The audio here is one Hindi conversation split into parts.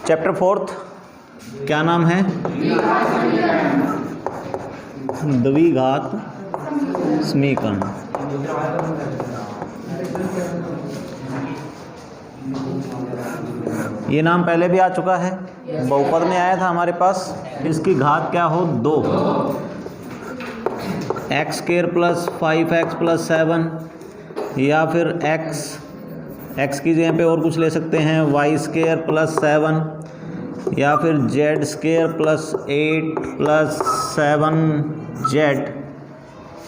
चैप्टर 4 क्या नाम है? द्विघात समीकरण। ये नाम पहले भी आ चुका है, बहुपद में आया था हमारे पास। इसकी घात क्या हो? 2, x square plus 5x plus 7, या फिर एक्स की जगह पे और कुछ ले सकते हैं, वाई स्क्वायर प्लस 7, या फिर Z square plus 8 plus 7z।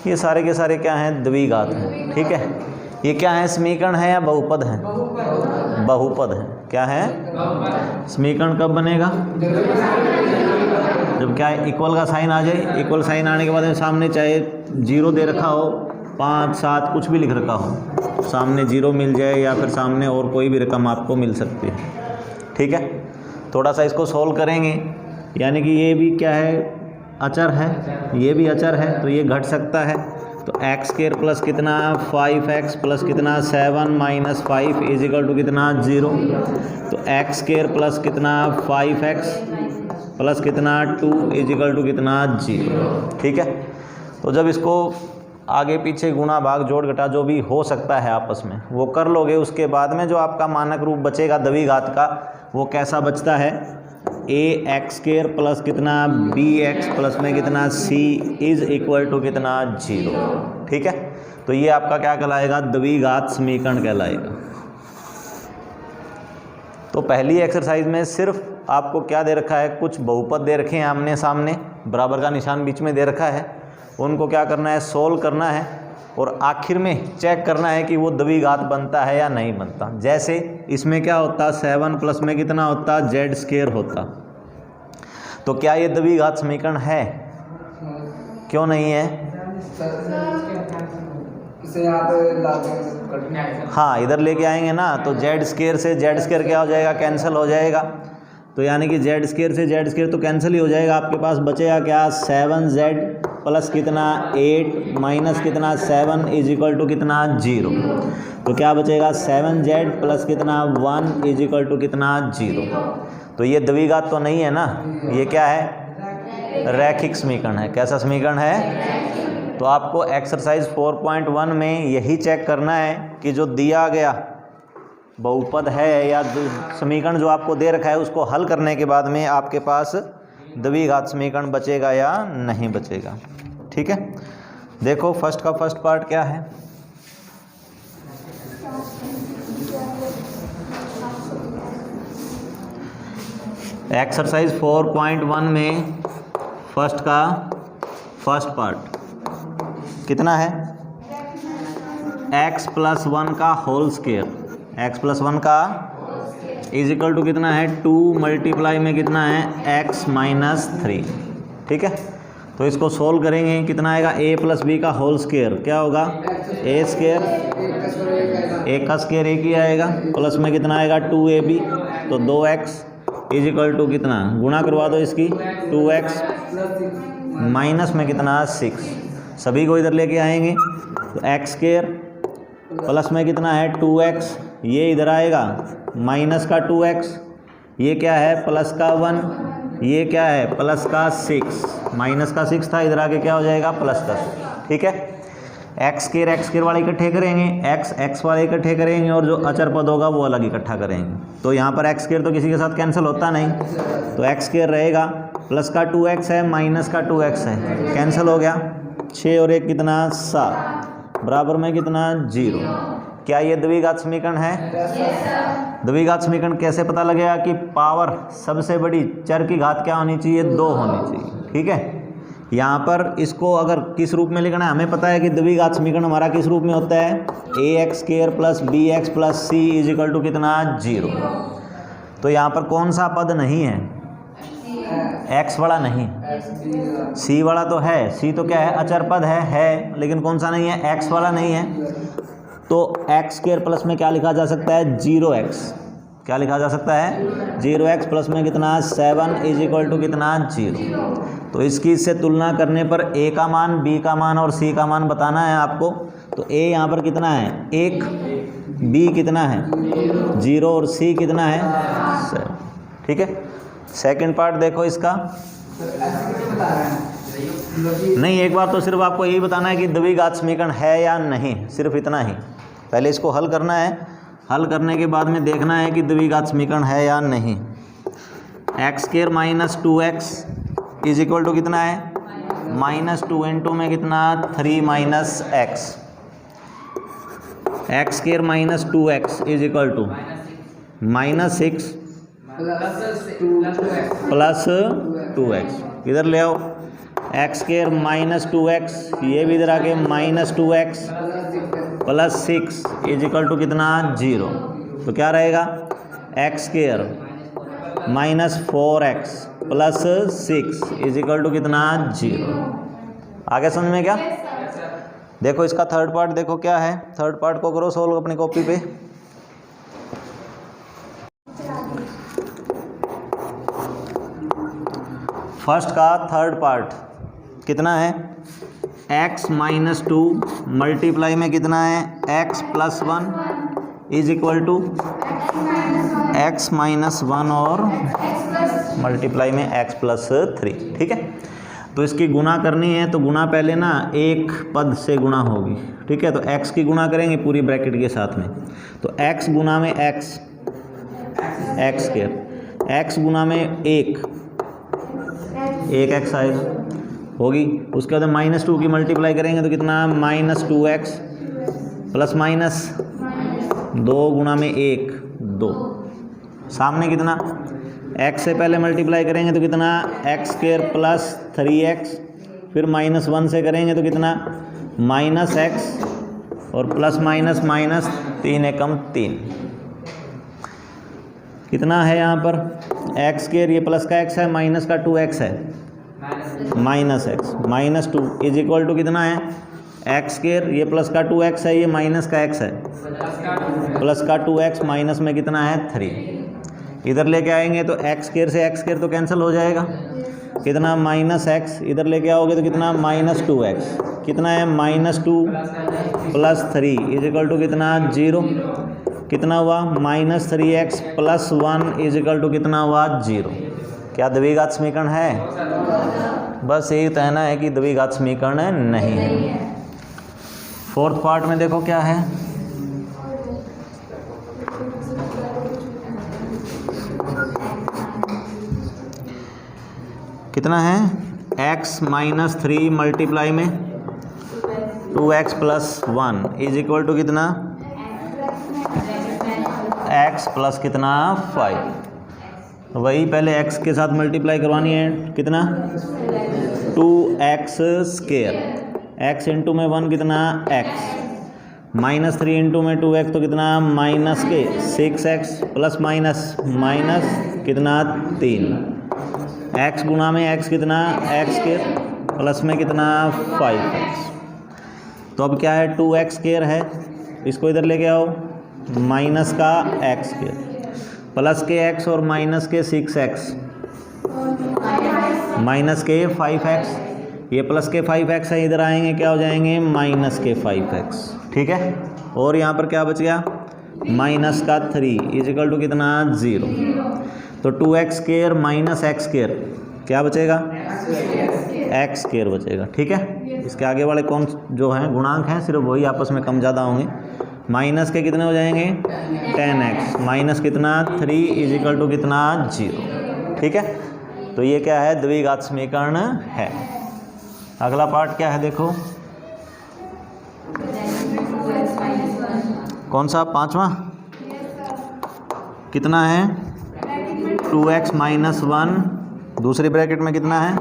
ये सारे के सारे क्या हैं? द्विघात हैं। ठीक है, ये क्या है? समीकरण है या बहुपद है? बहुपद है। क्या है? समीकरण कब बनेगा? जब क्या है? इक्वल का साइन आ जाए। इक्वल साइन आने के बाद में सामने चाहे 0 दे रखा हो, 5, 7 कुछ भी लिख रखा हो, सामने 0 मिल जाए या फिर सामने और कोई भी रकम आपको मिल सकती है। ठीक है, थोड़ा सा इसको सोल्व करेंगे। यानी कि ये भी क्या है? अचर है, ये भी अचर है, तो ये घट सकता है। तो एक्स स्क्वायर प्लस कितना? 5x प्लस कितना? 7 माइनस 5 इज इक्वल टू कितना? 0। तो एक्स स्क्वायर प्लस कितना? 5x प्लस कितना? 2 इज इक्वल टू कितना? 0। ठीक है, तो जब इसको आगे पीछे गुणा भाग जोड़ घटा जो भी हो सकता है आपस में वो कर लोगे, उसके बाद में जो आपका मानक रूप बचेगा द्विघात का, वो कैसा बचता है? ए एक्स स्क्वायर प्लस कितना? बी एक्स प्लस में कितना? सी इज इक्वल टू कितना? 0। ठीक है, तो ये आपका क्या कहलाएगा? द्विघात समीकरण कहलाएगा। तो पहली एक्सरसाइज में सिर्फ आपको क्या दे रखा है? कुछ बहुपद दे रखे हैं आमने सामने, बराबर का निशान बीच में दे रखा है। उनको क्या करना है? सोल्व करना है और आखिर में चेक करना है कि वो द्विघात बनता है या नहीं बनता। जैसे इसमें क्या होता? 7 प्लस में कितना होता? जेड स्क्वायर होता। तो क्या ये द्विघात समीकरण है? क्यों नहीं है? हाँ, इधर लेके आएंगे ना, तो जेड स्क्वायर से जेड स्क्वायर क्या हो जाएगा? कैंसिल हो जाएगा। तो यानी कि जेड स्क्वायर से जेड स्क्वायर तो कैंसिल ही हो जाएगा। आपके पास बचेगा क्या? 7z प्लस कितना? 8 माइनस कितना? 7 इज इक्वल टू कितना? 0। तो क्या बचेगा? 7z प्लस कितना? 1 इज इक्वल टू कितना? 0। तो ये द्विघात तो नहीं है ना, ये क्या है? रैखिक समीकरण है। कैसा समीकरण है? तो आपको एक्सरसाइज 4.1 में यही चेक करना है कि जो दिया गया बहुपद है या समीकरण जो आपको दे रखा है, उसको हल करने के बाद में आपके पास द्विघात समीकरण बचेगा या नहीं बचेगा। ठीक है, देखो फर्स्ट का फर्स्ट पार्ट क्या है? एक्सरसाइज 4.1 में फर्स्ट का फर्स्ट पार्ट कितना है? x प्लस 1 का होल स्क्वायर, x प्लस 1 का इज इक्वल टू कितना है? 2 मल्टीप्लाई में कितना है? x minus 3। ठीक है, तो इसको सोल्व करेंगे। कितना आएगा? a प्लस बी का होल स्क्वायर क्या होगा? a स्क्वायर, a का स्क्वायर एक ही आएगा, प्लस में कितना आएगा? 2ab, तो 2x इज इक्वल टू कितना? गुणा करवा दो इसकी, 2x माइनस में कितना? 6। सभी को इधर लेके आएंगे, तो एक्स स्क्वायर प्लस में कितना है? 2x, ये इधर आएगा माइनस का 2x, ये क्या है? प्लस का 1, ये क्या है? प्लस का 6, माइनस का 6 था, इधर आके क्या हो जाएगा? प्लस का 6। ठीक है, एक्स स्क्वायर वाले इकट्ठे करेंगे, एक्स वाले इकट्ठे करेंगे, और जो अचर पद होगा वो अलग इकट्ठा करेंगे। तो यहाँ पर एक्स स्क्वायर तो किसी के साथ कैंसिल होता नहीं, तो एक्स स्क्वायर रहेगा, प्लस का 2x है, माइनस का 2x है, कैंसिल हो गया। 6 और 1 कितना? 7, बराबर में कितना? 0। क्या ये द्विघात समीकरण है? द्विघात समीकरण कैसे पता लगेगा कि पावर सबसे बड़ी चर की घात क्या होनी चाहिए? 2 होनी चाहिए। ठीक है, यहाँ पर इसको अगर किस रूप में लिखना है, हमें पता है कि द्विघात समीकरण हमारा किस रूप में होता है? ax square plus bx plus c is equal to कितना? 0। तो यहाँ पर कौन सा पद नहीं है? x वाला नहीं, c वाला तो है। c तो क्या है? अचर पद है, लेकिन कौन सा नहीं है? x वाला नहीं है। तो एक्स स्क्वायर प्लस में क्या लिखा जा सकता है? 0x। क्या लिखा जा सकता है? 0x प्लस में कितना? 7 इज इक्वल टू कितना? 0। तो इसकी इससे तुलना करने पर a का मान, b का मान और c का मान बताना है आपको। तो a यहाँ पर कितना है? 1, b कितना है? 0 और c कितना है? 7। ठीक है। सेकंड पार्ट देखो इसका। नहीं, एक बार तो सिर्फ आपको यही बताना है कि द्विघात समीकरण है या नहीं, सिर्फ इतना ही। पहले इसको हल करना है, हल करने के बाद में देखना है कि द्विघात समीकरण है या नहीं। X square minus 2x is equal to कितना है, -2 इंटू में कितना 3 minus x. X square minus 2x is equal to -6 plus 2x। इधर ले आओ, एक्स स्क्वायर माइनस 2x, ये भी इधर आके -2x plus 6 is equal to कितना 0। तो क्या रहेगा, x square minus 4x plus 6 is equal to कितना 0। आगे समझ में क्या? देखो इसका थर्ड पार्ट देखो क्या है। थर्ड पार्ट को करो सोल्व अपनी कॉपी पे। फर्स्ट का थर्ड पार्ट कितना है, x माइनस 2 मल्टीप्लाई में कितना है x plus 1 is equal to x minus 1 और मल्टीप्लाई में x प्लस 3। ठीक है, तो इसकी गुणा करनी है तो गुणा पहले ना एक पद से गुणा होगी। ठीक है, तो x की गुणा करेंगे पूरी ब्रैकेट के साथ में, तो x गुणा में x, x स्क्वायर, x गुणा में एक x आएगा, होगी। उसके बाद -2 की मल्टीप्लाई करेंगे तो कितना -2x प्लस माइनस 2 गुणा में 1 2, सामने कितना x से पहले मल्टीप्लाई करेंगे तो कितना x स्क्वायर प्लस 3x, फिर -1 से करेंगे तो कितना -x और प्लस माइनस माइनस 3 एकम 3। कितना है यहाँ पर x स्क्वायर, ये प्लस का x है, माइनस का 2x है, minus x -2 is equal to कितना है एक्स स्क्वायर, ये प्लस का 2x है, ये माइनस का x है, प्लस का 2x माइनस में कितना है 3। इधर लेके आएंगे तो एक्स स्क्वायर से एक्स स्क्वायर तो कैंसिल हो जाएगा, कितना -x, इधर लेके आओगे तो कितना -2x, कितना है -2 प्लस 3 इज इक्वल टू कितना 0, कितना हुआ -3x plus 1 is equal to कितना हुआ 0। क्या द्विघात समीकरण है? बस यही कहना है कि द्विघात समीकरण नहीं है। फोर्थ पार्ट में देखो क्या है, कितना है x माइनस 3 मल्टीप्लाई में 2x plus 1 is equal to कितना x प्लस कितना 5। वही पहले x के साथ मल्टीप्लाई करवानी है, कितना 2x स्क्वायर, x इंटू में 1 कितना x, -3 इंटू में 2x तो कितना माइनस के 6x प्लस माइनस माइनस कितना 3, x गुणा में x कितना x स्क्वायर प्लस में कितना 5x। तो अब क्या है 2x स्क्वायर है, इसको इधर लेके आओ, माइनस का x स्क्वायर प्लस के x और माइनस के 6x माइनस के 5x, ये प्लस के 5x है, इधर आएंगे क्या हो जाएंगे माइनस के 5x। ठीक है, और यहाँ पर क्या बच गया माइनस का 3 इज इक्वल टू कितना 0। तो 2x square minus x square क्या बचेगा x स्क्वायर बचेगा। ठीक है, इसके आगे वाले कौन जो हैं गुणांक हैं सिर्फ वही आपस में कम ज़्यादा होंगे। माइनस के कितने हो जाएंगे 10x माइनस कितना 3 इज इक्वल टू कितना 0। ठीक है, तो ये क्या है द्विघात समीकरण है। अगला पार्ट क्या है देखो, कौन सा पांचवा, कितना है 2x माइनस 1 दूसरी ब्रैकेट में कितना है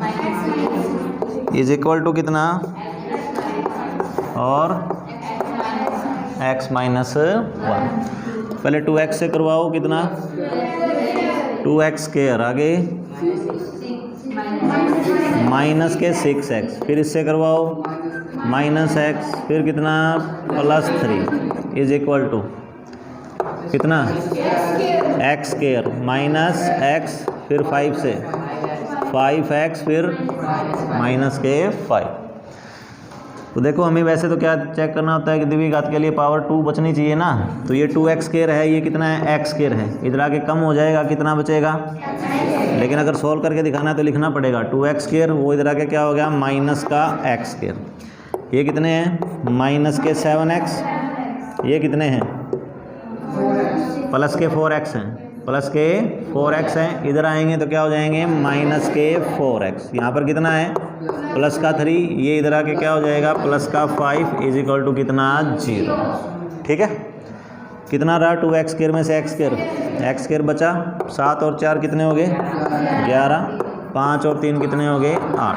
इज इक्वल टू कितना और x माइनस 1। पहले 2x से करवाओ, कितना 2x स्क्वायर, आगे माइनस के 6x, फिर इससे करवाओ -x, फिर कितना +3 इज इक्वल टू कितना x स्क्वायर माइनस x, फिर 5 से 5x, फिर माइनस के 5। तो देखो हमें वैसे तो क्या चेक करना होता है कि द्विघात के लिए पावर 2 बचनी चाहिए ना, तो ये 2x स्क्वायर है, ये कितना है x स्क्वायर है, इधर आके कम हो जाएगा, कितना बचेगा, लेकिन अगर सोल्व करके दिखाना है तो लिखना पड़ेगा 2x स्क्वायर, वो इधर आके क्या हो गया माइनस का x स्क्वायर। ये कितने हैं माइनस के 7x, ये कितने हैं प्लस के 4x हैं, प्लस के 4x हैं, इधर आएंगे तो क्या हो जाएंगे माइनस के 4x, यहाँ पर कितना है प्लस का 3, ये इधर आके क्या हो जाएगा प्लस का 5 इज इक्वल टू कितना 0। ठीक है, कितना रहा 2x स्क्वायर में से x स्क्वायर, x स्क्वायर बचा, 7 और 4 कितने हो गए 11, 5 और 3 कितने हो गए 8।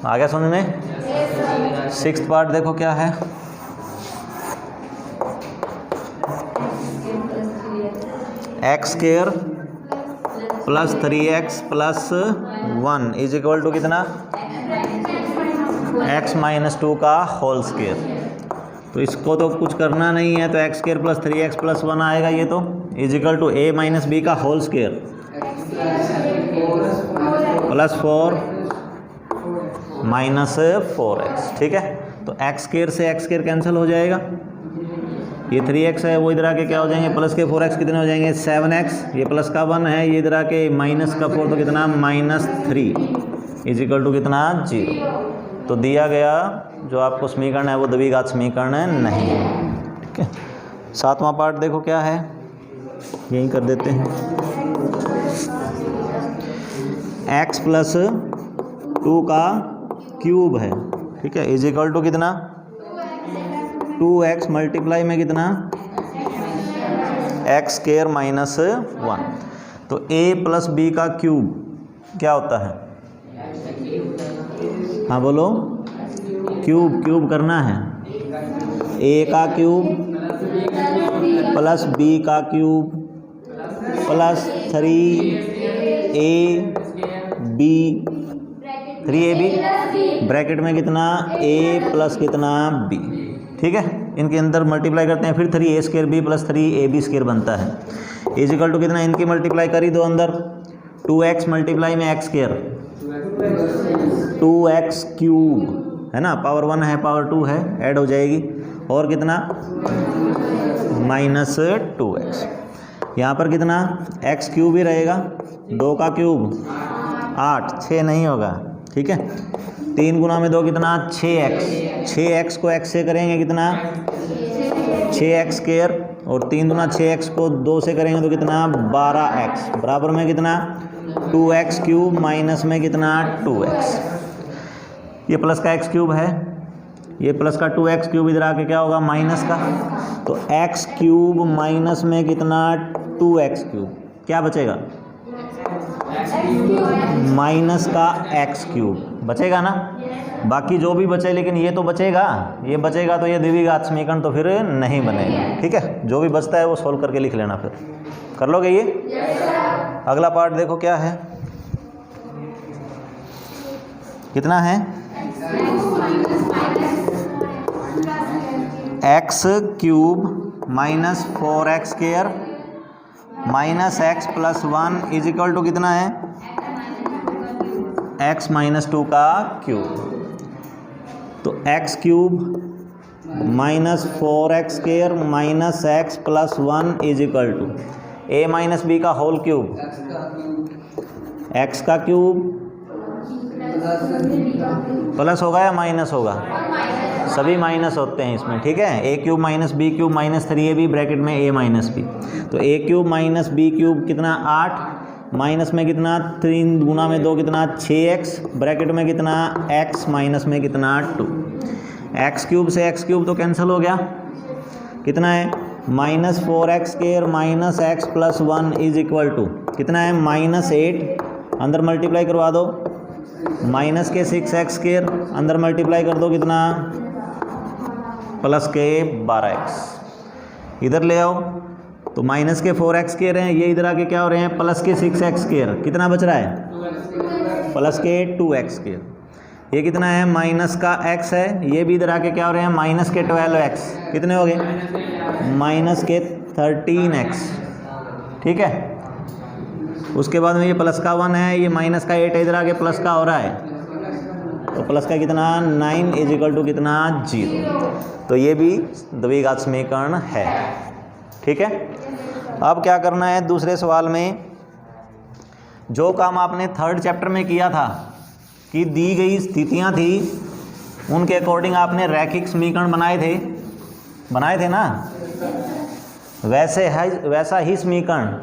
आ गया समझ में। 6th पार्ट देखो क्या है, x square plus 3x plus 1 is equal to कितना x माइनस 2 का होल स्क्वायर। तो इसको तो कुछ करना नहीं है, तो x square plus 3x plus 1 आएगा, ये तो is equal to a minus b का whole square plus 4 minus 4x। ठीक है, तो x स्क्वायर से x स्क्वायर कैंसिल हो जाएगा, ये 3x है, वो इधर आके क्या हो जाएंगे प्लस के 4x कितने हो जाएंगे 7x, ये प्लस का 1 है, ये इधर आके माइनस का 4 तो कितना माइनस 3 इज इक्वल टू कितना 0। तो दिया गया जो आपको समीकरण है वो द्विघात समीकरण नहीं है। ठीक है, 7वां पार्ट देखो क्या है, यही कर देते हैं, x प्लस 2 का क्यूब है। ठीक है, इज इक्वल टू कितना 2x मल्टीप्लाई में कितना x स्क्वायर माइनस 1। तो a प्लस बी का क्यूब क्या होता है, हाँ बोलो, क्यूब करना है, a का क्यूब प्लस b का क्यूब प्लस 3ab ब्रैकेट में कितना a प्लस कितना b। ठीक है, इनके अंदर मल्टीप्लाई करते हैं, फिर 3a square B plus 3ab square बनता है, इज इक्वल टू कितना, इनकी मल्टीप्लाई करी दो अंदर, 2x मल्टीप्लाई में x स्क्वायर 2x क्यूब है ना, पावर 1 है पावर 2 है, ऐड हो जाएगी, और कितना माइनस 2x, यहाँ पर कितना x क्यूब ही रहेगा, 2 का क्यूब 8, 6 नहीं होगा। ठीक है, 3 गुना में 2 कितना 6x को x से करेंगे कितना 6x स्क्वायर, और 3 गुना 6x को 2 से करेंगे तो कितना 12x, बराबर में कितना 2x क्यूब माइनस में कितना 2x, ये प्लस का x क्यूब है, ये प्लस का 2x क्यूब इधर आके क्या होगा माइनस का, तो x क्यूब माइनस में कितना 2x क्यूब, क्या बचेगा माइनस का x क्यूब बचेगा ना, बाकी जो भी बचे, लेकिन ये तो बचेगा, ये बचेगा तो ये द्विघात समीकरण तो फिर नहीं बनेगा। ठीक है, जो भी बचता है वो सोल्व करके लिख लेना, फिर कर लोगे ये। अगला पार्ट देखो क्या है, कितना है x cube minus 4x square minus x plus 1 is equal to कितना है x माइनस 2 का क्यूब। तो x cube minus 4x square minus x plus 1 is equal to a minus b का होल क्यूब, x का क्यूब प्लस होगा या माइनस होगा, सभी माइनस होते हैं इसमें। ठीक है, a cube minus b cube minus 3ab bracket में a माइनस बी, तो a cube minus b cube कितना 8 माइनस में कितना 3 गुना में 2 कितना 6x ब्रैकेट में कितना x माइनस में कितना 2, x क्यूब से x क्यूब तो कैंसिल हो गया, कितना है minus 4x square minus x plus 1 is equal to कितना है माइनस 8, अंदर मल्टीप्लाई करवा दो, माइनस के 6x स्क्वायर अंदर मल्टीप्लाई कर दो कितना प्लस के 12x, इधर ले आओ तो माइनस के 4x स्क्वायर हैं, ये इधर आके क्या हो रहे हैं प्लस के 6x स्क्वायर, कितना बच रहा है प्लस के 2x स्क्वायर, ये कितना है माइनस का x है, ये भी इधर आके क्या हो रहे हैं माइनस के 12x, कितने हो गए माइनस के 13x। ठीक है, उसके बाद में ये प्लस का 1 है, ये माइनस का 8 है, इधर आके प्लस का हो रहा है तो प्लस का कितना 9 इज इक्वल टू कितना 0। तो ये भी द्विघात समीकरण है। ठीक है, अब क्या करना है दूसरे सवाल में, जो काम आपने थर्ड चैप्टर में किया था कि दी गई स्थितियां थी उनके अकॉर्डिंग आपने रैखिक समीकरण बनाए थे ना, वैसा ही समीकरण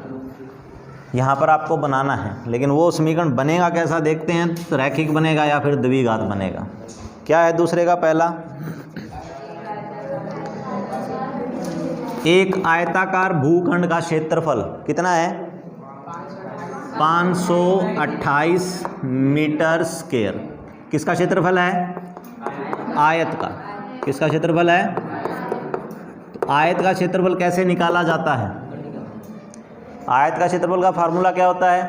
यहाँ पर आपको बनाना है। लेकिन वो समीकरण बनेगा कैसा देखते हैं, तो रैखिक बनेगा या फिर द्विघात बनेगा। क्या है दूसरे का, पहला एक आयताकार भूखंड का क्षेत्रफल कितना है 528 मीटर स्क्वायर। किसका क्षेत्रफल है, आयत का। किसका क्षेत्रफल है, तो आयत का क्षेत्रफल कैसे निकाला जाता है, आयत का क्षेत्रफल का फार्मूला क्या होता है,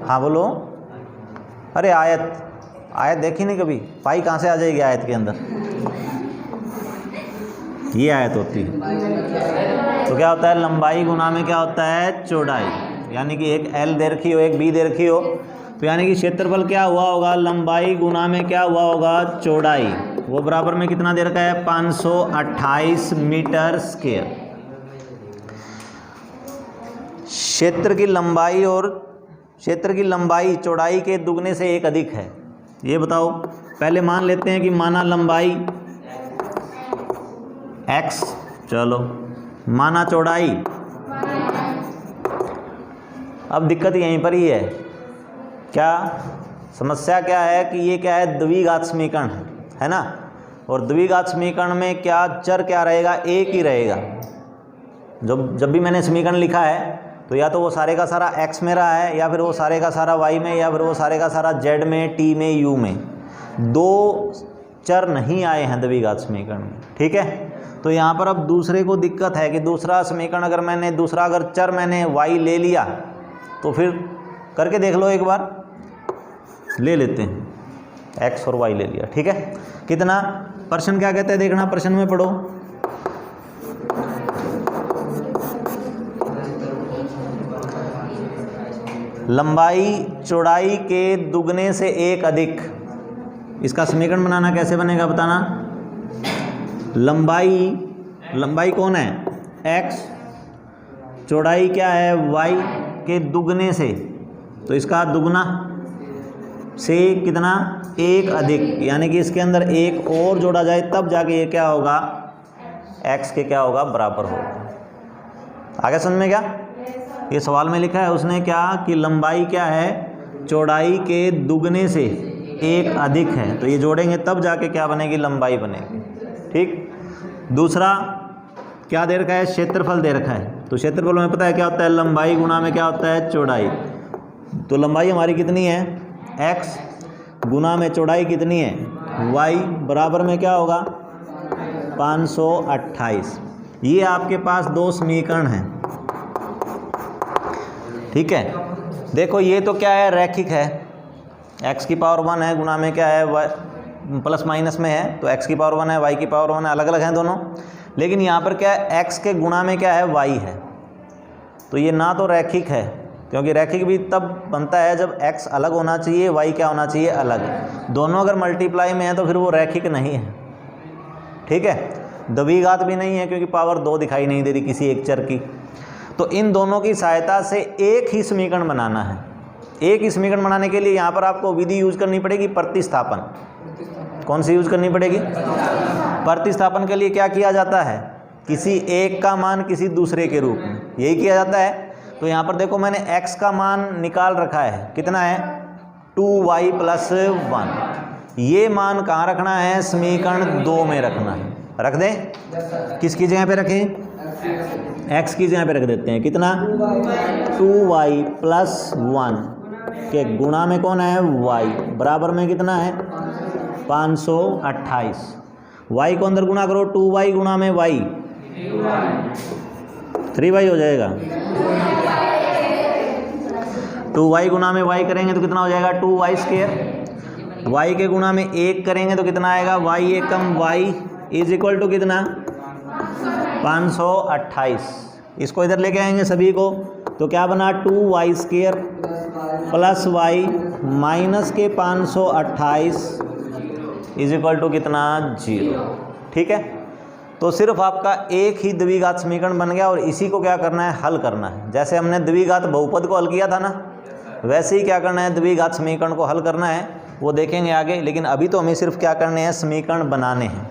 हाँ बोलो, अरे आयत देखी नहीं कभी, पाई कहाँ से आ जाएगी आयत के अंदर, ये आयत होती है। तो क्या होता है, लंबाई गुना में क्या होता है चौड़ाई, यानी कि एक L दे रखी हो एक B दे रखी हो, तो यानी कि क्षेत्रफल क्या हुआ होगा, लंबाई गुना में क्या हुआ होगा चौड़ाई, वो बराबर में कितना दे रखा है 528 मीटर स्क्वायर। क्षेत्र की लंबाई चौड़ाई के दुगने से एक अधिक है। ये बताओ, पहले मान लेते हैं कि माना लंबाई x, चलो माना चौड़ाई, अब दिक्कत यहीं पर ही है, क्या समस्या क्या है कि ये क्या है द्विघात समीकरण है ना, और द्विघात समीकरण में क्या चर क्या रहेगा, एक ही रहेगा। जब भी मैंने समीकरण लिखा है तो या तो वो सारे का सारा x में रहा है, या फिर वो सारे का सारा y में, या फिर वो सारे का सारा z में, t में, u में, दो चर नहीं आए हैं द्विघात समीकरण में। ठीक है, तो यहाँ पर अब दूसरे को दिक्कत है कि दूसरा समीकरण अगर चर मैंने y ले लिया, तो फिर करके देख लो एक बार, ले लेते हैं x और y ले लिया। ठीक है, कितना प्रश्न क्या कहते हैं देखना, प्रश्न में पढ़ो, लंबाई चौड़ाई के दुगने से एक अधिक। इसका समीकरण बनाना कैसे बनेगा बताना, लंबाई कौन है x, चौड़ाई क्या है y के दुगने से, तो इसका दुगना से कितना एक अधिक, यानी कि इसके अंदर एक और जोड़ा जाए तब जाके ये क्या होगा x के क्या होगा बराबर होगा। आगे समझ में क्या, ये सवाल में लिखा है उसने क्या कि लंबाई क्या है चौड़ाई के दुगने से एक अधिक है, तो ये जोड़ेंगे तब जाके क्या बनेगी लंबाई बनेगी। ठीक, दूसरा क्या दे रखा है, क्षेत्रफल दे रखा है, तो क्षेत्रफल में पता है क्या होता है, लंबाई गुना में क्या होता है चौड़ाई, तो लंबाई हमारी कितनी है x गुना में चौड़ाई कितनी है y, बराबर में क्या होगा 528। ये आपके पास दो समीकरण हैं। ठीक है, देखो ये तो क्या है रैखिक है, x की पावर 1 है गुना में क्या है y प्लस माइनस में है, तो x की पावर 1 है y की पावर 1 है, अलग अलग हैं दोनों। लेकिन यहाँ पर क्या है x के गुना में क्या है y है, तो ये ना तो रैखिक है, क्योंकि रैखिक भी तब बनता है जब x अलग होना चाहिए y क्या होना चाहिए अलग, दोनों अगर मल्टीप्लाई में है तो फिर वो रैखिक नहीं है। ठीक है, द्विघात भी नहीं है क्योंकि पावर 2 दिखाई नहीं दे रही किसी एक चर की। तो इन दोनों की सहायता से एक ही समीकरण बनाना है। एक ही समीकरण बनाने के लिए यहाँ पर आपको विधि यूज करनी पड़ेगी प्रतिस्थापन। कौन सी यूज करनी पड़ेगी, प्रतिस्थापन के लिए क्या किया जाता है, किसी एक का मान किसी दूसरे के रूप में, यही किया जाता है। तो यहाँ पर देखो मैंने x का मान निकाल रखा है, कितना है 2y प्लस 1, ये मान कहाँ रखना है समीकरण 2 में रखना है। रख दें, किसकी जगह पे रखें, x की जगह पे रख देते हैं, कितना 2y प्लस 1 के गुणा में कौन है y, बराबर में कितना है 528। y को अंदर गुणा करो, 2y गुणा में y 3y हो जाएगा, 2y गुणा में y करेंगे तो कितना हो जाएगा 2y स्क्वायर, y के गुणा में 1 करेंगे तो कितना आएगा y Ekam y is equal to कितना 528। इसको इधर लेके आएंगे सभी को, तो क्या बना 2y square plus Y minus के 528 इज इक्वल टू कितना 0। ठीक है, तो सिर्फ आपका एक ही द्विघात समीकरण बन गया और इसी को क्या करना है, हल करना है। जैसे हमने द्विघात बहुपद को हल किया था ना, वैसे ही क्या करना है, द्विघात समीकरण को हल करना है, वो देखेंगे आगे। लेकिन अभी तो हमें सिर्फ क्या करने हैं, समीकरण बनाने हैं।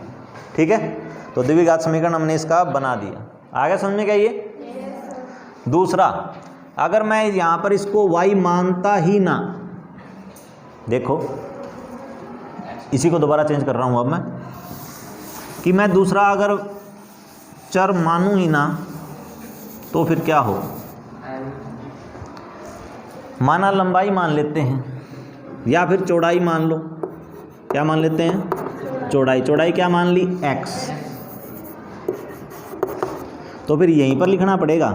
ठीक है, तो द्विघात समीकरण हमने इसका बना दिया। आगे समझ में क्या ये। दूसरा, अगर मैं यहाँ पर इसको y मानता ही ना, देखो इसी को दोबारा चेंज कर रहा हूँ अब मैं, कि मैं दूसरा अगर चर मानूं ही ना तो फिर क्या हो। माना लंबाई मान लेते हैं या फिर चौड़ाई मान लो। क्या मान लेते हैं, चौड़ाई। चौड़ाई क्या मान ली, x। तो फिर यहीं पर लिखना पड़ेगा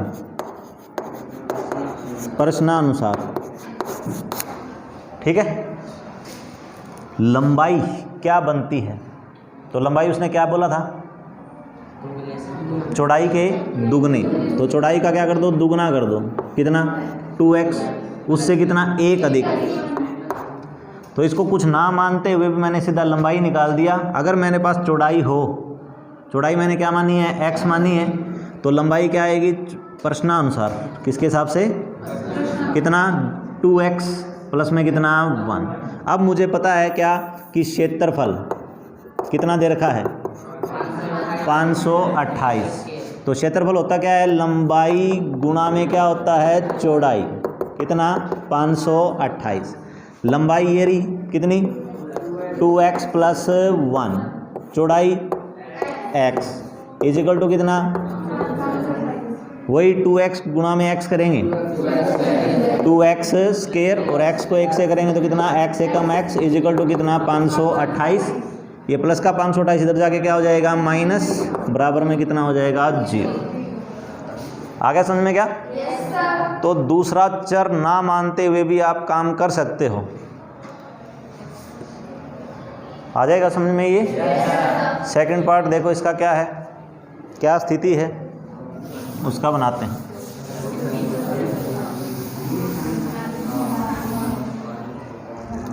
प्रश्नानुसार। ठीक है, लंबाई क्या बनती है, तो लंबाई उसने क्या बोला था, चौड़ाई के दुगने। तो चौड़ाई का क्या कर दो, दुगना कर दो। कितना, 2x, उससे कितना, 1 अधिक। तो इसको कुछ ना मानते हुए भी मैंने सीधा लंबाई निकाल दिया। अगर मेरे पास चौड़ाई हो, चौड़ाई मैंने क्या मानी है, x मानी है, तो लंबाई क्या आएगी, प्रश्नानुसार। किसके हिसाब से, कितना, 2x प्लस में कितना 1। अब मुझे पता है क्या कि क्षेत्रफल कितना दे रखा है, 528। तो क्षेत्रफल होता क्या है, लंबाई गुणा में क्या होता है, चौड़ाई। कितना, 528। लंबाई ये रही कितनी, 2x प्लस 1, चौड़ाई x इज इक्वल टू कितना, वही 2x गुणा में x करेंगे, 2x स्क्वायर, और x को 1 से करेंगे तो कितना, x से कम x इज इक्वल टू कितना, 528। ये प्लस का 528 इधर जाके क्या हो जाएगा, माइनस, बराबर में कितना हो जाएगा, 0। आगे समझ में क्या। तो दूसरा चर ना मानते हुए भी आप काम कर सकते हो। आ जाएगा समझ में ये। सेकंड पार्ट देखो इसका क्या है, क्या स्थिति है, उसका बनाते हैं।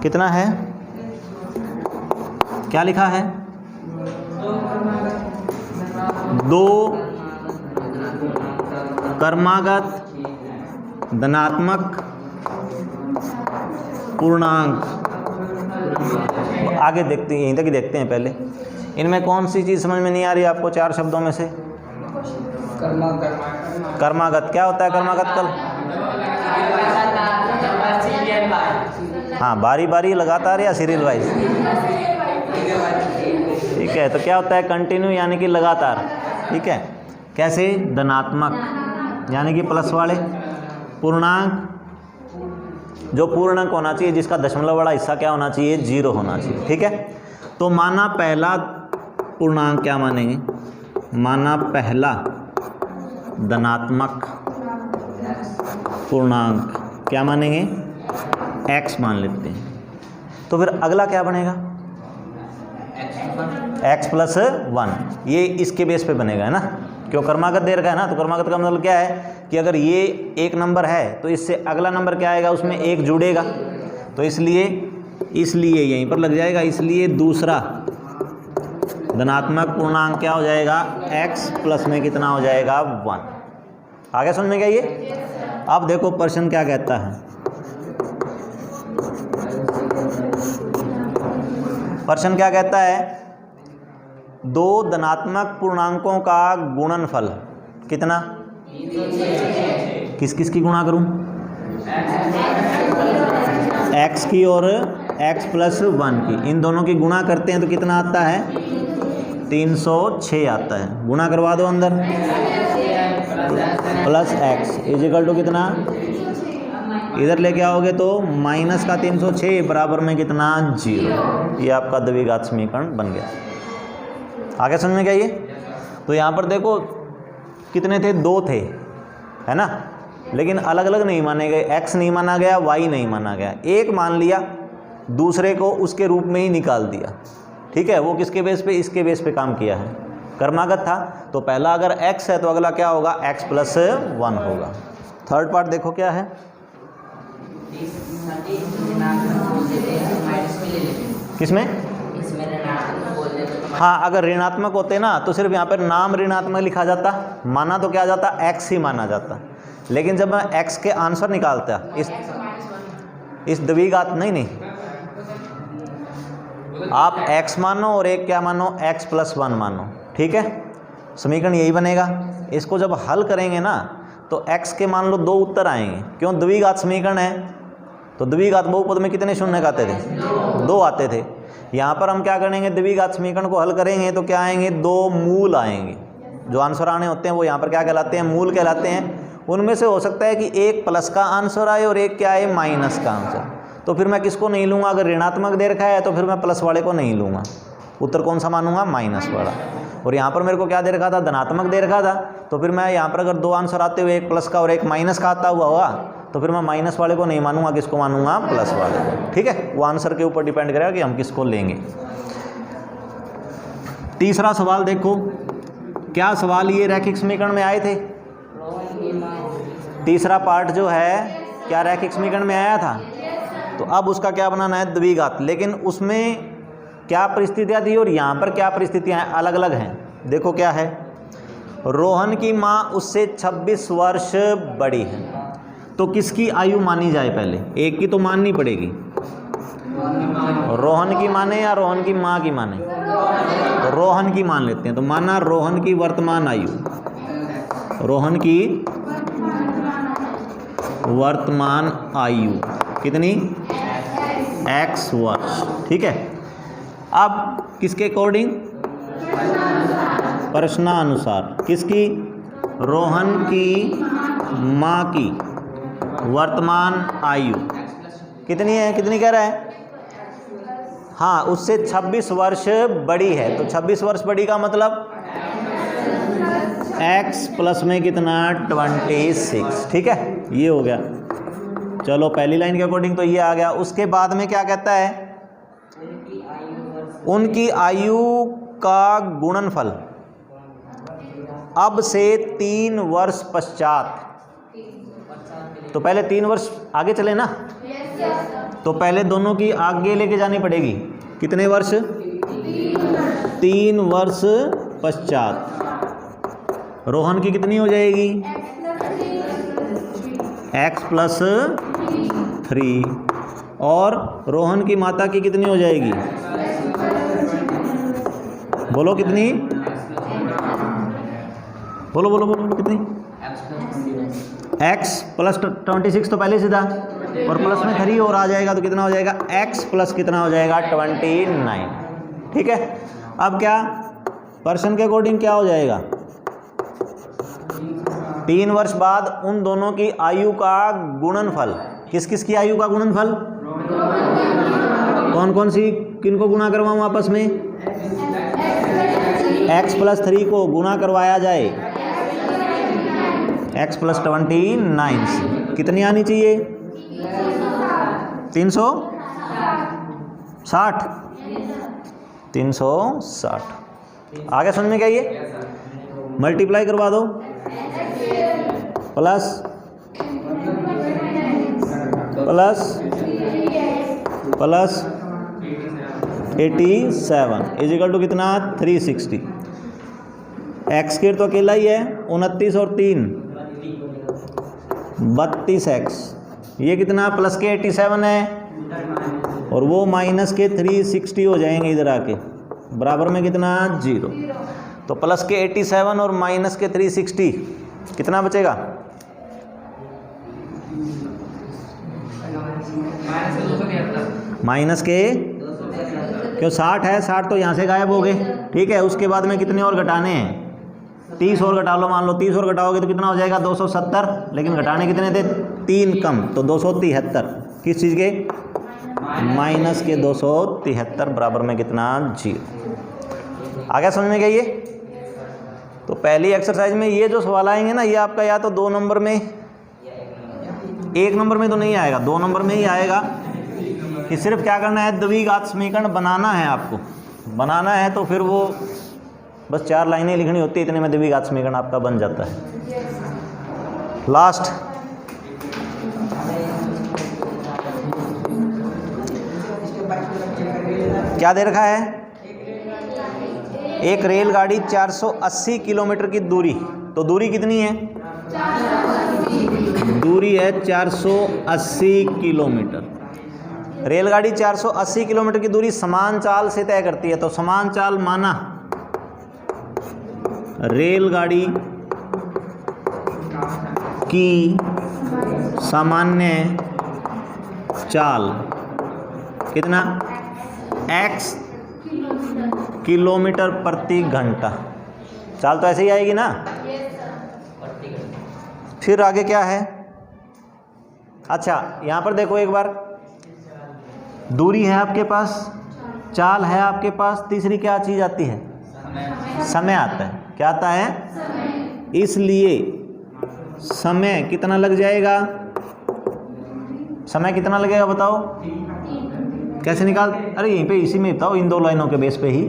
कितना है, क्या लिखा है, 2 कर्मागत धनात्मक पूर्णांक। आगे देखते हैं, यहीं तक ही देखते हैं पहले। इनमें कौन सी चीज़ समझ में नहीं आ रही आपको, 4 शब्दों में से। कर्मागत क्या होता है, कर्मागत कल, हाँ बारी बारी लगातार या सीरियल वाइज। ठीक है, तो क्या होता है, कंटिन्यू यानी कि लगातार। ठीक है, कैसे, धनात्मक यानी कि प्लस वाले। पूर्णांक, जो पूर्णांक होना चाहिए, जिसका दशमलव वाला हिस्सा क्या होना चाहिए, 0 होना चाहिए। ठीक है, तो माना पहला पूर्णांक क्या मानेंगे, माना पहला धनात्मक पूर्णांक क्या मानेंगे, x मान लेते हैं। तो फिर अगला क्या बनेगा, x प्लस 1। ये इसके बेस पे बनेगा, है ना, क्यों, कर्मागत दे रखा है ना। तो कर्मागत का मतलब क्या है कि अगर ये एक नंबर है तो इससे अगला नंबर क्या आएगा, उसमें 1 जुड़ेगा। तो इसलिए यहीं पर लग जाएगा। इसलिए दूसरा धनात्मक पूर्णांक क्या हो जाएगा, x प्लस में कितना हो जाएगा, 1। आगे समझ में क्या ये। अब देखो प्रश्न क्या कहता है, प्रश्न क्या कहता है, 2 धनात्मक पूर्णांकों का गुणनफल कितना, किस किस की गुणा करूं, x की और x प्लस 1 की, इन दोनों की गुणा करते हैं तो कितना आता है, 306 आता है। गुणा करवा दो अंदर, plus x is equal to कितना, इधर लेके आओगे तो माइनस का 306 बराबर में कितना, 0। ये आपका द्विघात समीकरण बन गया। आगे समझ में क्या ये। तो यहाँ पर देखो कितने थे, 2 थे, है ना, लेकिन अलग अलग नहीं माने गए। x नहीं माना गया, y नहीं माना गया, एक मान लिया, दूसरे को उसके रूप में ही निकाल दिया। ठीक है, वो किसके बेस पे, इसके बेस पे काम किया है, कर्मागत था। तो पहला अगर x है तो अगला क्या होगा, x प्लस 1 होगा। थर्ड पार्ट देखो क्या है, किसमें? हाँ, अगर ऋणात्मक होते ना तो सिर्फ यहाँ पर नाम ऋणात्मक लिखा जाता, माना तो क्या जाता, x ही माना जाता। लेकिन जब मैं x के आंसर निकालता इस द्विघात नहीं, आप x मानो और एक क्या मानो, x+1 मानो, ठीक है। समीकरण यही बनेगा। इसको जब हल करेंगे ना तो x के मान लो 2 उत्तर आएंगे, क्यों, द्विघात समीकरण है। तो द्विघात बहुपद में कितने शून्य आते थे? 2 आते थे। यहाँ पर हम क्या करेंगे, द्विघात समीकरण को हल करेंगे तो क्या आएंगे, 2 मूल आएंगे। जो आंसर आने होते हैं वो यहाँ पर क्या कहलाते हैं, मूल कहलाते हैं। उनमें से हो सकता है कि एक प्लस का आंसर आए और एक क्या आए, माइनस का आंसर। तो फिर मैं किसको नहीं लूँगा, अगर ऋणात्मक दे रखा है तो फिर मैं प्लस वाले को नहीं लूँगा, उत्तर कौन सा मानूंगा, माइनस वाला। और यहाँ पर मेरे को क्या दे रखा था, धनात्मक दे रखा था, तो फिर मैं यहाँ पर अगर 2 आंसर आते हुए एक प्लस का और एक माइनस का आता हुआ होगा तो फिर मैं माइनस वाले को नहीं मानूंगा, किसको मानूंगा, प्लस वाले को, ठीक है। वो आंसर के ऊपर डिपेंड करेगा कि हम किसको लेंगे। तीसरा सवाल देखो, क्या सवाल ये रैखिक समीकरण में आए थे? तीसरा पार्ट जो है क्या रैखिक समीकरण में आया था? तो अब उसका क्या बनाना है, द्विघात। लेकिन उसमें क्या परिस्थितियाँ थी और यहाँ पर क्या परिस्थितियाँ अलग अलग हैं। देखो क्या है, रोहन की माँ उससे 26 वर्ष बड़ी है, तो किसकी आयु मानी जाए? पहले एक की तो माननी पड़ेगी, रोहन की माने या रोहन की माँ की माने? तो रोहन की मान लेते हैं। तो माना रोहन की वर्तमान आयु, रोहन की वर्तमान आयु कितनी, x वर्ष, ठीक है। अब किसके अकॉर्डिंग, प्रश्नानुसार, किसकी, रोहन की माँ की वर्तमान आयु कितनी है, कितनी कह रहा है, हाँ, उससे 26 वर्ष बड़ी है। तो 26 वर्ष बड़ी का मतलब x प्लस में कितना, 26, ठीक है, ये हो गया। चलो पहली लाइन के अकॉर्डिंग तो ये आ गया। उसके बाद में क्या कहता है, उनकी आयु का गुणनफल अब से 3 वर्ष पश्चात। तो पहले 3 वर्ष आगे चले ना, तो पहले दोनों की आगे लेके जानी पड़ेगी। कितने वर्ष, 3 वर्ष पश्चात रोहन की कितनी हो जाएगी, x+3, और रोहन की माता की कितनी हो जाएगी, बोलो कितनी, बोलो बोलो बोलो कितनी, x+26 तो पहले से था, और प्लस में 3 और आ जाएगा तो कितना हो जाएगा, x प्लस कितना हो जाएगा, 29, ठीक है। अब क्या, पर्सन के अकॉर्डिंग क्या हो जाएगा, 3 वर्ष बाद उन दोनों की आयु का गुणनफल, किस किस की आयु का गुणनफल, कौन कौन सी, किनको गुणा करवाऊँ आपस में, x+3 को गुणा करवाया जाए x+29 से, कितनी आनी चाहिए, 360। आगे समझ में क्या, ये मल्टीप्लाई करवा दो, प्लस 87 इजिकल टू कितना, 360। एक्स स्क्वायर तो अकेला ही है, 29 और 3 32x, ये कितना प्लस के 87 है, और वो माइनस के 360 हो जाएंगे इधर आके, बराबर में कितना 0। तो प्लस के 87 और माइनस के 360 कितना बचेगा, माइनस के, क्यों 60 है, 60 तो यहाँ से गायब हो गए, ठीक है। उसके बाद में कितने और घटाने हैं, 30 और घटा लो, मान लो 30 और घटाओगे तो कितना हो जाएगा, 270, लेकिन घटाने कितने थे, 3 कम, तो 273, किस चीज़ के, माइनस के 273, बराबर में कितना 0। आ गया समझ में क्या ये। तो पहली एक्सरसाइज में ये जो सवाल आएंगे ना, ये आपका या तो 2 नंबर में, 1 नंबर में तो नहीं आएगा, 2 नंबर में ही आएगा। कि सिर्फ क्या करना है, द्विघात समीकरण बनाना है, आपको बनाना है, तो फिर वो बस 4 लाइनें लिखनी होती है, इतने में द्विघात समीकरण आपका बन जाता है। लास्ट क्या दे रखा है? एक रेलगाड़ी 480 किलोमीटर की दूरी, तो दूरी कितनी है? दूरी है 480 किलोमीटर। रेलगाड़ी 480 किलोमीटर की दूरी समान चाल से तय करती है, तो समान चाल माना रेलगाड़ी की सामान्य चाल कितना? x किलोमीटर प्रति घंटा। चाल तो ऐसे ही आएगी ना। फिर आगे क्या है? अच्छा यहाँ पर देखो एक बार, दूरी है आपके पास, चाल है आपके पास, तीसरी क्या चीज़ आती है? समय आता है। क्या आता है? इसलिए समय कितना लग जाएगा? समय कितना लगेगा बताओ? कैसे निकाल? अरे यहीं पे इसी में बताओ, इन दो लाइनों के बेस पे ही।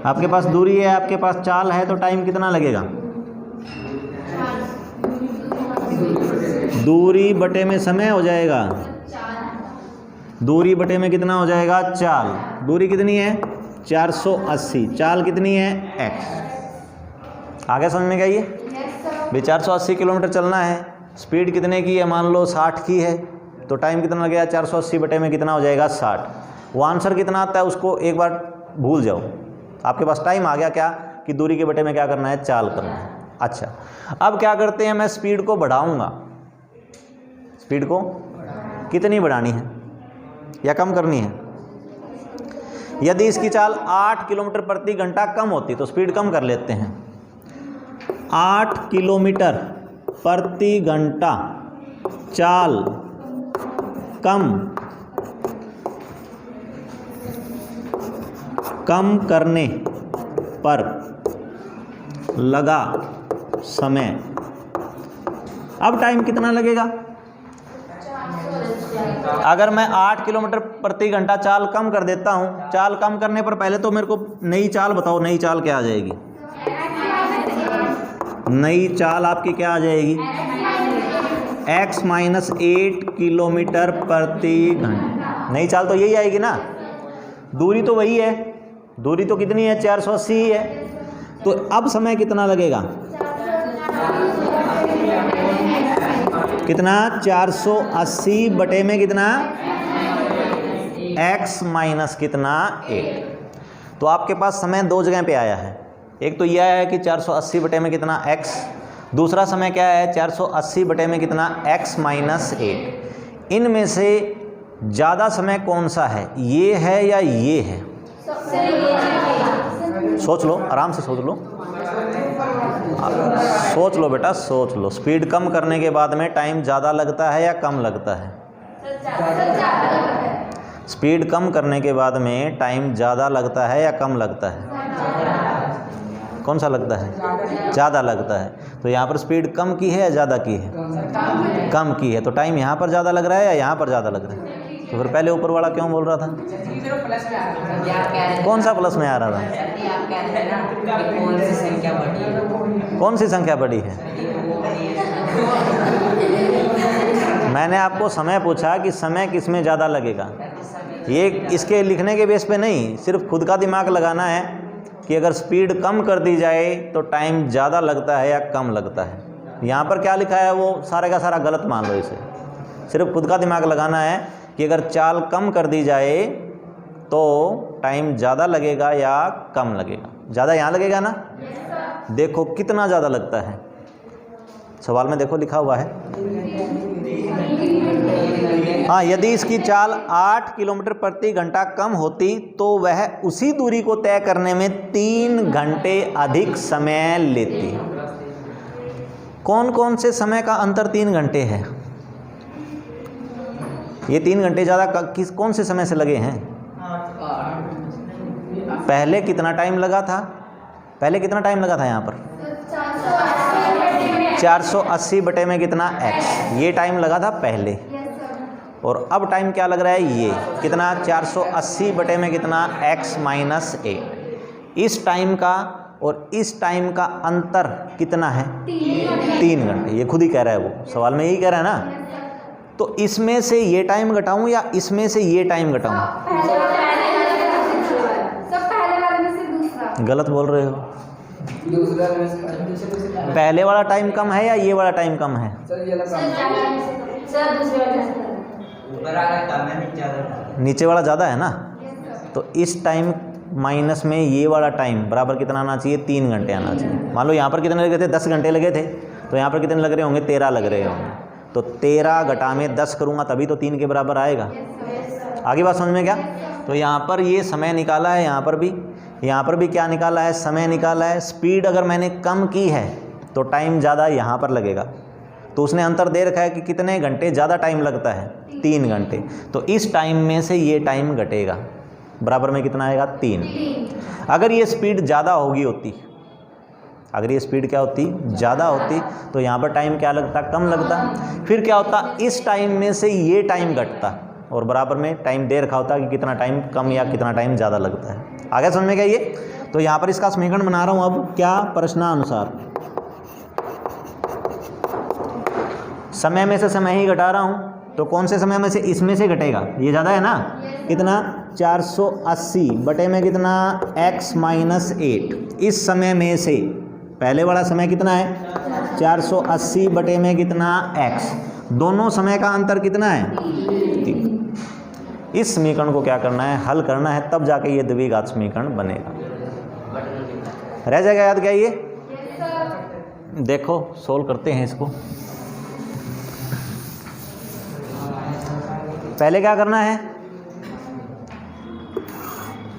आपके पास दूरी है, आपके पास चाल है, तो टाइम कितना लगेगा? दूरी बटे में समय हो जाएगा। दूरी बटे में कितना हो जाएगा? चाल। दूरी कितनी है? 480। चाल कितनी है? x। आगे समझ में गई है भाई? 480 किलोमीटर चलना है, स्पीड कितने की है? मान लो 60 की है, तो टाइम कितना लगेगा? 480 बटे में कितना हो जाएगा? 60। वो आंसर कितना आता है उसको एक बार भूल जाओ, आपके पास टाइम आ गया क्या कि दूरी के बटे में क्या करना है? चाल करना है। अच्छा अब क्या करते हैं, मैं स्पीड को बढ़ाऊंगा। स्पीड को कितनी बढ़ानी है या कम करनी है? यदि इसकी चाल 8 किलोमीटर प्रति घंटा कम होती तो स्पीड कम कर लेते हैं। 8 किलोमीटर प्रति घंटा चाल कम करने पर लगा समय, अब टाइम कितना लगेगा? अगर मैं 8 किलोमीटर प्रति घंटा चाल कम कर देता हूं, चाल कम करने पर पहले तो मेरे को नई चाल बताओ, नई चाल क्या आ जाएगी? नई चाल आपकी क्या आ जाएगी? x माइनस 8 किलोमीटर प्रति घंटा। नई चाल तो यही आएगी ना। दूरी तो वही है, दूरी तो कितनी है? 480 ही है। तो अब समय कितना लगेगा? कितना? 480 बटे में कितना? x माइनस कितना? 8। तो आपके पास समय दो जगह पे आया है। एक तो यह है कि 480 बटे में कितना? x। दूसरा समय क्या है? 480 बटे में कितना? x minus 8। इनमें से ज़्यादा समय कौन सा है? ये है या ये है? सोच लो, आराम से सोच लो, सोच लो बेटा, सोच लो। स्पीड कम करने के बाद में टाइम ज़्यादा लगता है या कम लगता है? स्पीड कम करने के बाद में टाइम ज़्यादा लगता है या कम लगता है? कौन सा लगता है? ज़्यादा लगता है। तो यहाँ पर स्पीड कम की है या ज़्यादा की है? कम की है। तो टाइम यहाँ पर ज़्यादा लग रहा है या यहाँ पर ज़्यादा लग रहा है? तो फिर पहले ऊपर वाला क्यों बोल रहा था? कौन सा प्लस में आ रहा था? कौन सी संख्या बड़ी है? मैंने आपको समय पूछा कि समय किस में ज़्यादा लगेगा। ये इसके लिखने के बेस पे नहीं, सिर्फ खुद का दिमाग लगाना है कि अगर स्पीड कम कर दी जाए तो टाइम ज़्यादा लगता है या कम लगता है। यहाँ पर क्या लिखा है वो सारे का सारा गलत मान लो इसे। सिर्फ खुद का दिमाग लगाना है कि अगर चाल कम कर दी जाए तो टाइम ज़्यादा लगेगा या कम लगेगा। ज़्यादा यहाँ लगेगा ना। देखो कितना ज़्यादा लगता है, सवाल में देखो लिखा हुआ है। हाँ, यदि इसकी चाल 8 किलोमीटर प्रति घंटा कम होती तो वह उसी दूरी को तय करने में 3 घंटे अधिक समय लेती। कौन कौन से समय का अंतर 3 घंटे है? ये 3 घंटे ज़्यादा किस कौन से समय से लगे हैं? पहले कितना टाइम लगा था? पहले कितना टाइम लगा था यहाँ पर? 480 बटे में कितना? x। ये टाइम लगा था पहले। और अब टाइम क्या लग रहा है? ये कितना? 480 बटे में कितना? x minus 8। इस टाइम का और इस टाइम का अंतर कितना है? 3 घंटे। ये खुद ही कह रहा है, वो सवाल में यही कह रहा है ना। तो इसमें से ये टाइम घटाऊं या इसमें से ये टाइम घटाऊं? गलत बोल रहे हो। दूसरा पहले वाला टाइम कम है या ये वाला टाइम कम है? नीचे वाला ज़्यादा है ना, तो इस टाइम माइनस में ये वाला टाइम बराबर कितना आना चाहिए? 3 घंटे आना चाहिए। मान लो यहाँ पर कितने लगे थे? 10 घंटे लगे थे, तो यहाँ पर कितने लग रहे होंगे? 13 लग रहे होंगे। तो 13 घटा में 10 करूँगा तभी तो 3 के बराबर आएगा। आगे बात समझ में क्या? तो यहाँ पर ये समय निकाला है, यहाँ पर भी क्या निकाला है? समय निकाला है। स्पीड अगर मैंने कम की है तो टाइम ज़्यादा यहाँ पर लगेगा, तो उसने अंतर दे रखा है कि कितने घंटे ज़्यादा टाइम लगता है? 3 घंटे। तो इस टाइम में से ये टाइम घटेगा, बराबर में कितना आएगा? 3। अगर ये स्पीड ज़्यादा होगी होती, अगर ये स्पीड क्या होती? ज़्यादा होती, तो यहाँ पर टाइम क्या लगता? कम लगता। फिर क्या होता? इस टाइम में से ये टाइम घटता और बराबर में टाइम दे रखा होता कि कितना टाइम कम या कितना टाइम ज़्यादा लगता है। आगे समझ में क्या ये? तो यहाँ पर इसका समीकरण बना रहा हूँ अब, क्या? प्रश्नानुसार समय में से समय ही घटा रहा हूँ, तो कौन से समय में से? इसमें से घटेगा, ये ज़्यादा है ना। कितना? 480 बटे में कितना? x minus 8। इस समय में से पहले वाला समय कितना है? 480 बटे में कितना? x। दोनों समय का अंतर कितना है? 3। इस समीकरण को क्या करना है? हल करना है, तब जाके ये द्विघात समीकरण बनेगा। रह जाएगा याद क्या ये? देखो सोल्व करते हैं इसको। पहले क्या करना है?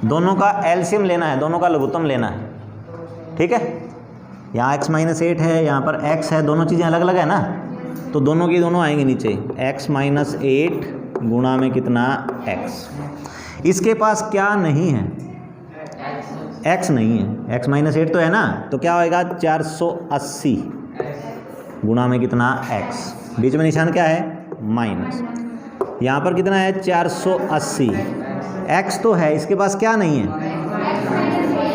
दोनों का एलसीएम लेना है, दोनों का लघुत्तम लेना है। ठीक है, यहाँ x माइनस 8 है, यहाँ पर x है, दोनों चीज़ें अलग अलग है ना, तो दोनों की दोनों आएंगे नीचे। x माइनस 8 गुणा में कितना? x। इसके पास क्या नहीं है? x नहीं है। x माइनस 8 तो है ना, तो क्या होएगा? 480 गुणा में कितना? x। बीच में निशान क्या है? माइनस। यहाँ पर कितना है? 480। x तो है, इसके पास क्या नहीं है?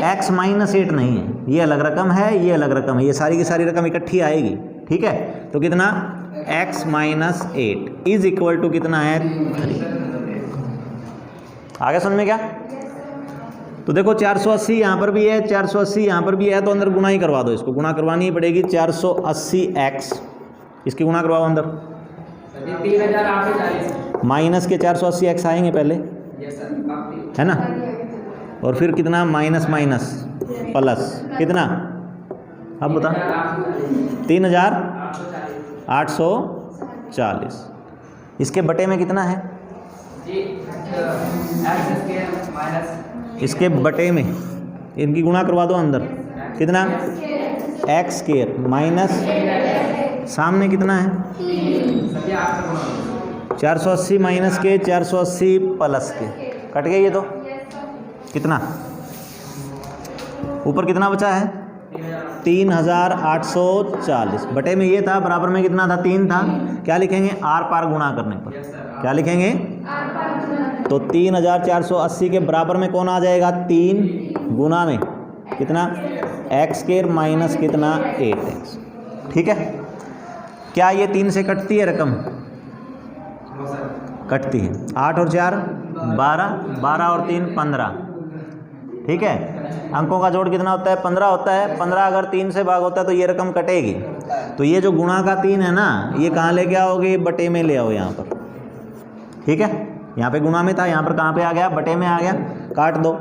x माइनस 8 नहीं है। ये अलग रकम है, ये अलग रकम है, ये सारी की सारी रकम इकट्ठी आएगी। ठीक है, तो कितना? x minus 8 is equal to कितना है? 3। आगे समझ में क्या? तो देखो 480 यहाँ पर भी है, 480 यहाँ पर भी है, तो अंदर गुणा ही करवा दो। इसको गुणा करवानी ही पड़ेगी। 480x, इसकी गुणा करवाओ अंदर। माइनस के 480x आएंगे पहले, है ना, और फिर कितना? माइनस माइनस प्लस कितना? अब बता। 3840। इसके बटे में कितना है? इसके बटे में इनकी गुणा करवा दो अंदर। कितना? एक्स स्क्वायर माइनस सामने कितना है? 480 माइनस के 480 प्लस के, कट गए ये तो। कितना ऊपर कितना बचा है? 3840 बटे में ये था, बराबर में कितना था? 3 था। क्या लिखेंगे? आर पार गुणा करने पर क्या लिखेंगे? तो 3480 के बराबर में कौन आ जाएगा? 3 गुना में कितना? एक्स स्क्वायर माइनस कितना? 8x। ठीक है, क्या ये 3 से कटती है रकम? कटती है। 8 और 4 12, 12 और 3 15। ठीक है, अंकों का जोड़ कितना होता है? 15 होता है। 15 अगर 3 से भाग होता है तो ये रकम कटेगी। तो ये जो गुणा का 3 है ना, ये कहाँ लेके आओगे? बटे में ले आओ यहाँ पर। ठीक है, यहाँ पे गुणा में था, यहाँ पर कहाँ पे आ गया? बटे में आ गया। काट दो।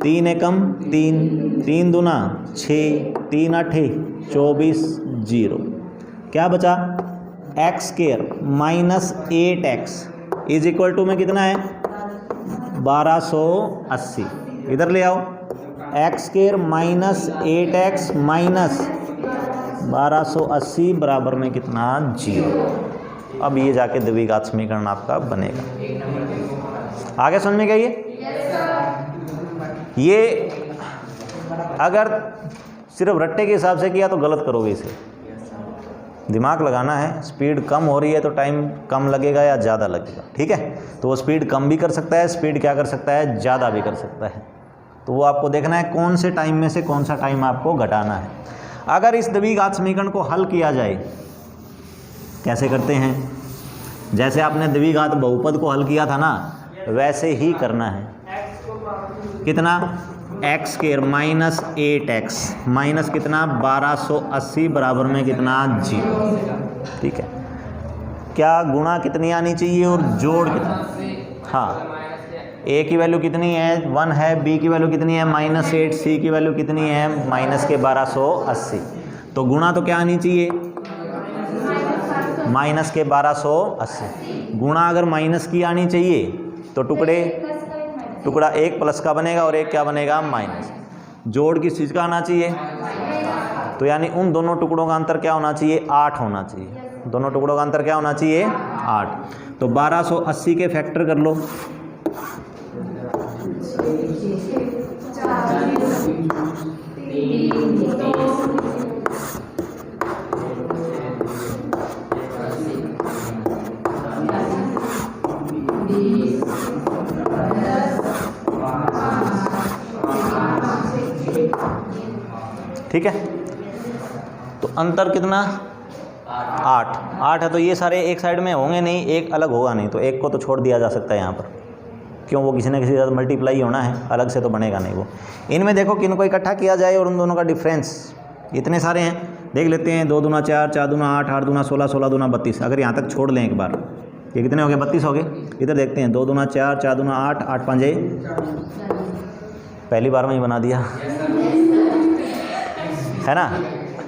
3 एकम 3, 3 दूना 6, 3 आठे 24, 0। क्या बचा? X square minus 8x is equal to में कितना है? 1280। इधर ले आओ। X square minus 8x minus 1280 बराबर में कितना? 0। अब ये जाके द्विघात समीकरण आपका बनेगा। आगे समझ में गई? ये अगर सिर्फ रट्टे के हिसाब से किया तो गलत करोगे इसे। दिमाग लगाना है। स्पीड कम हो रही है तो टाइम कम लगेगा या ज़्यादा लगेगा। ठीक है, तो वो स्पीड कम भी कर सकता है, स्पीड क्या कर सकता है? ज़्यादा भी कर सकता है। तो वो आपको देखना है कौन से टाइम में से कौन सा टाइम आपको घटाना है। अगर इस द्विघात समीकरण को हल किया जाए, कैसे करते हैं? जैसे आपने द्विघात बहुपद को हल किया था ना, वैसे ही करना है। कितना? X square minus 8x minus कितना 1280 बराबर में कितना 0। ठीक है, क्या गुणा कितनी आनी चाहिए और जोड़ कितना? हाँ, a की वैल्यू कितनी है 1 है, b की वैल्यू कितनी है -8, c की वैल्यू कितनी है माइनस के 1280। तो गुणा तो क्या आनी चाहिए माइनस के 1280। गुणा अगर माइनस की आनी चाहिए तो टुकड़ा एक प्लस का बनेगा और एक क्या बनेगा माइनस। जोड़ किस चीज़ का आना चाहिए? तो यानी उन दोनों टुकड़ों का अंतर क्या होना चाहिए 8 होना चाहिए। दोनों टुकड़ों का अंतर क्या होना चाहिए 8। तो 1280 के फैक्टर कर लो। ठीक है, तो अंतर कितना 8 है। तो ये सारे एक साइड में होंगे नहीं, एक अलग होगा नहीं, तो एक को तो छोड़ दिया जा सकता है यहाँ पर। क्यों? वो किसी न किसी साथ मल्टीप्लाई होना है, अलग से तो बनेगा नहीं वो। इनमें देखो किन को इकट्ठा किया जाए और उन दोनों का डिफरेंस इतने सारे हैं, देख लेते हैं। 2 दूना 4, 4 दूना 8, 8 दूना 16, 16 दूना 32। अगर यहाँ तक छोड़ लें एक बार, ये कितने हो गए 32 हो गए। इधर देखते हैं 2 दूना 4, 4 दूना 8, 8 5 पहली बार में ही बना दिया है ना।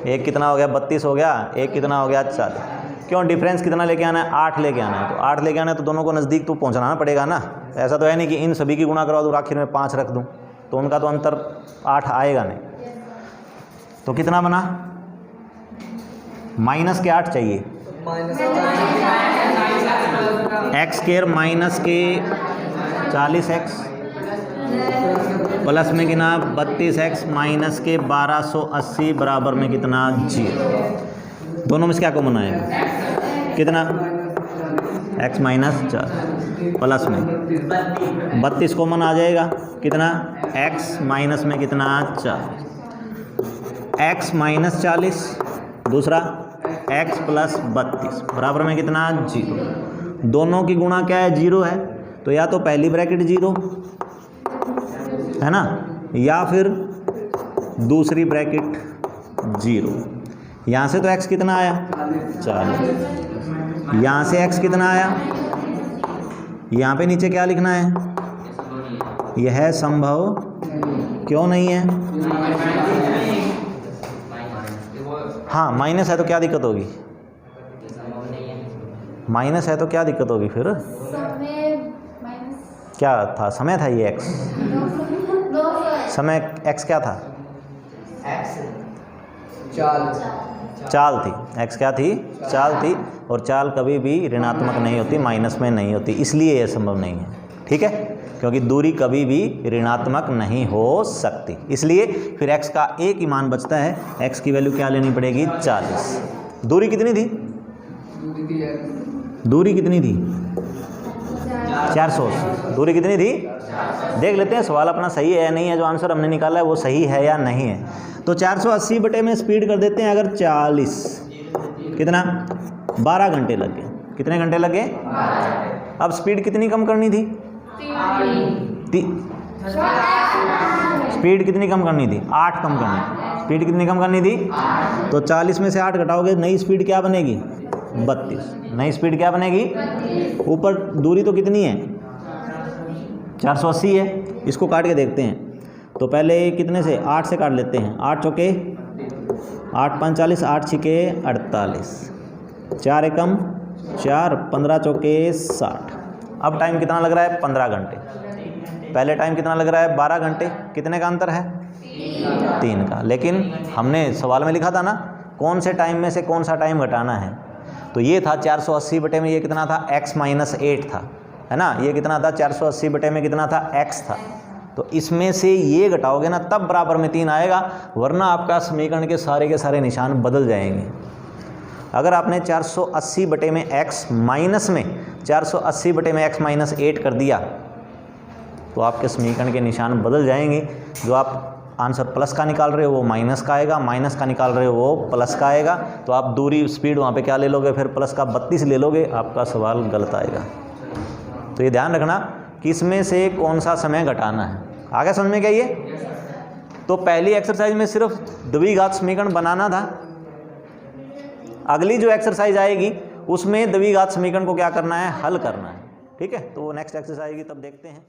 एक कितना हो गया 32 हो गया, एक कितना हो गया 40। क्यों? डिफरेंस कितना लेके आना है 8 लेके आना है। तो 8 लेके आना है तो दोनों को नज़दीक तो पहुँचाना पड़ेगा ना। ऐसा तो है नहीं कि इन सभी की गुणा करवा दूँ आखिर में 5 रख दूँ, तो उनका तो अंतर 8 आएगा नहीं। तो कितना बना माइनस के 8 चाहिए। एक्स स्क्वायर माइनस के 40x प्लस में कितना 32x माइनस के 1280 बराबर में कितना 0। दोनों में से क्या कॉमन आएगा कितना x माइनस 4 प्लस में 32 कॉमन आ जाएगा कितना x माइनस में कितना 4 x माइनस 40 दूसरा x प्लस 32 बराबर में कितना 0। दोनों की गुणा क्या है 0 है, तो या तो पहली ब्रैकेट 0 है ना, या फिर दूसरी ब्रैकेट 0। यहाँ से तो x कितना आया 40, यहाँ से x कितना आया, यहाँ पे नीचे क्या लिखना है, यह संभव क्यों नहीं है। हाँ माइनस है तो क्या दिक्कत होगी, माइनस है तो क्या दिक्कत होगी फिर, क्या था समय था ये x, समय x क्या था चाल थी, x क्या थी चाल थी, और चाल कभी भी ऋणात्मक नहीं होती, माइनस में नहीं होती, इसलिए यह संभव नहीं है। ठीक है, क्योंकि दूरी कभी भी ऋणात्मक नहीं हो सकती, इसलिए फिर x का एक ही मान बचता है। x की वैल्यू क्या लेनी पड़ेगी 40। दूरी कितनी थी, दूरी कितनी थी 480। दूरी कितनी थी देख लेते हैं, सवाल अपना सही है या नहीं है, जो आंसर हमने निकाला है वो सही है या नहीं है। तो 480 बटे में स्पीड कर देते हैं अगर 40, कितना 12 घंटे लग गए। कितने घंटे लगे? अब स्पीड कितनी कम करनी थी, स्पीड कितनी कम करनी थी 8 कम करनी थी। स्पीड कितनी कम करनी थी, तो 40 में से 8 घटाओगे नई स्पीड क्या बनेगी 32। नई स्पीड क्या बनेगी, ऊपर दूरी तो कितनी है 480 है, इसको काट के देखते हैं। तो पहले कितने से 8 से काट लेते हैं, 8 चौके 8 5 40, 8 छिके 48, 4 एकम 4, 15 चौके 60। अब टाइम कितना लग रहा है 15 घंटे, पहले टाइम कितना लग रहा है 12 घंटे। कितने का अंतर है 3 का, लेकिन हमने सवाल में लिखा था ना कौन से टाइम में से कौन सा टाइम घटाना है, तो ये था 480 बटे में ये कितना था x माइनस 8 था, है ना। ये कितना था 480 बटे में कितना था x था, तो इसमें से ये घटाओगे ना तब बराबर में 3 आएगा, वरना आपका समीकरण के सारे निशान बदल जाएंगे। अगर आपने 480 बटे में x माइनस में 480 बटे में x माइनस 8 कर दिया तो आपके समीकरण के निशान बदल जाएंगे। जो आप आंसर प्लस का निकाल रहे हो वो माइनस का आएगा, माइनस का निकाल रहे हो वो प्लस का आएगा। तो आप दूरी स्पीड वहाँ पे क्या ले लोगे, फिर प्लस का 32 ले लोगे, आपका सवाल गलत आएगा। तो ये ध्यान रखना कि इसमें से कौन सा समय घटाना है। आगे समझ में क्या ये तो पहली एक्सरसाइज में सिर्फ द्विघात समीकरण बनाना था, अगली जो एक्सरसाइज आएगी उसमें द्विघात समीकरण को क्या करना है, हल करना है। ठीक है, तो नेक्स्ट एक्सरसाइज आएगी तब देखते हैं।